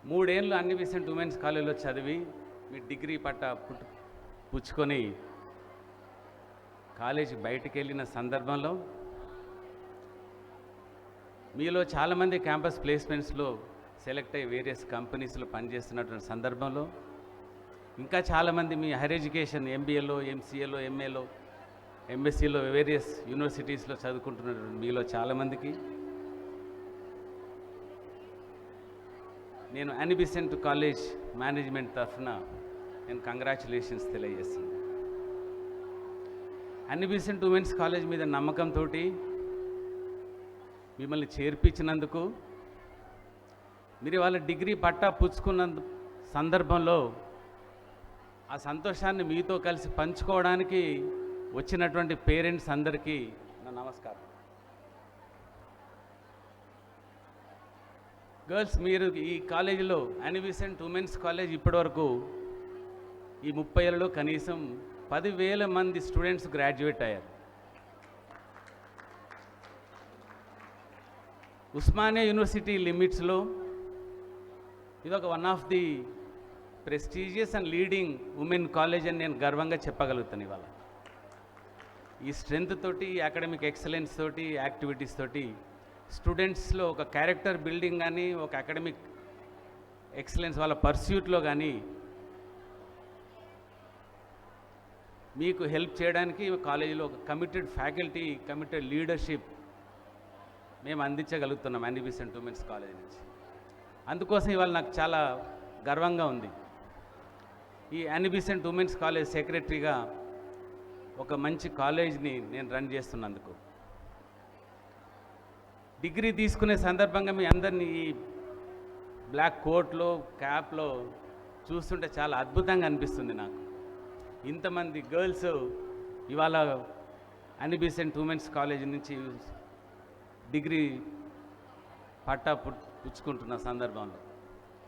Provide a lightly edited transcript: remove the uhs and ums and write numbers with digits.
3 ఏళ్ళు అన్ని విసెంట్ ఉమెన్స్ కాలేజీలో చదివి మీ డిగ్రీ పట్టా పుచ్చుకొని కాలేజీ బయటికి వెళ్ళిన సందర్భంలో మీలో చాలామంది క్యాంపస్ ప్లేస్మెంట్స్లో సెలెక్ట్ అయ్యి వేరియస్ కంపెనీస్లో పనిచేస్తున్నటువంటి సందర్భంలో ఇంకా చాలామంది మీ హైయర్ ఎడ్యుకేషన్ ఎంబీఏలో, ఎంసీఏలో, ఎంఏలో, ఎంఎస్సీలో వేరియస్ యూనివర్సిటీస్లో చదువుకుంటున్నటువంటి మీలో చాలామందికి నేను యానీ బెసెంట్ కాలేజ్ మేనేజ్మెంట్ తరఫున నేను కంగ్రాచులేషన్స్ తెలియజేస్తున్నాను. యానీ బెసెంట్ ఉమెన్స్ కాలేజ్ మీద నమ్మకంతో మిమ్మల్ని చేర్పించినందుకు, మీరు వాళ్ళ డిగ్రీ పట్టా పుచ్చుకున్న సందర్భంలో ఆ సంతోషాన్ని మీతో కలిసి పంచుకోవడానికి వచ్చినటువంటి పేరెంట్స్ అందరికీ నా నమస్కారం. గర్ల్స్, మీరు ఈ కాలేజీలో యానీ బెసెంట్ ఉమెన్స్ కాలేజ్ ఇప్పటివరకు ఈ 30 ఏళ్ళలో కనీసం 10,000 మంది స్టూడెంట్స్ గ్రాడ్యుయేట్ అయ్యారు. ఉస్మానియా యూనివర్సిటీ లిమిట్స్లో ఇదొక one of the prestigious and leading women college అని నేను గర్వంగా చెప్పగలుగుతాను. ఇవాళ ఈ స్ట్రెంగ్త్ తోటి, అకాడమిక్ ఎక్సలెన్స్ తోటి, యాక్టివిటీస్ తోటి స్టూడెంట్స్లో ఒక క్యారెక్టర్ బిల్డింగ్ కానీ, ఒక అకాడమిక్ ఎక్సలెన్స్ వాళ్ళ పర్స్యూట్లో కానీ మీకు హెల్ప్ చేయడానికి కాలేజీలో ఒక కమిటెడ్ ఫ్యాకల్టీ, కమిటెడ్ లీడర్షిప్ మేము అందించగలుగుతున్నాం యానీ బెసెంట్ ఉమెన్స్ కాలేజ్ నుంచి. అందుకోసం ఇవాళ నాకు చాలా గర్వంగా ఉంది. ఈ యానీ బెసెంట్ ఉమెన్స్ కాలేజ్ సెక్రటరీగా ఒక మంచి కాలేజ్ని నేను రన్ చేస్తున్నందుకు. డిగ్రీ తీసుకునే సందర్భంగా మీ అందరినీ ఈ బ్లాక్ కోట్లో, క్యాప్లో చూస్తుంటే చాలా అద్భుతంగా అనిపిస్తుంది నాకు. ఇంతమంది గర్ల్స్ ఇవాళ యానీ బెసెంట్ ఉమెన్స్ కాలేజ్ నుంచి డిగ్రీ పట్టా పుచ్చుకుంటున్న సందర్భంలో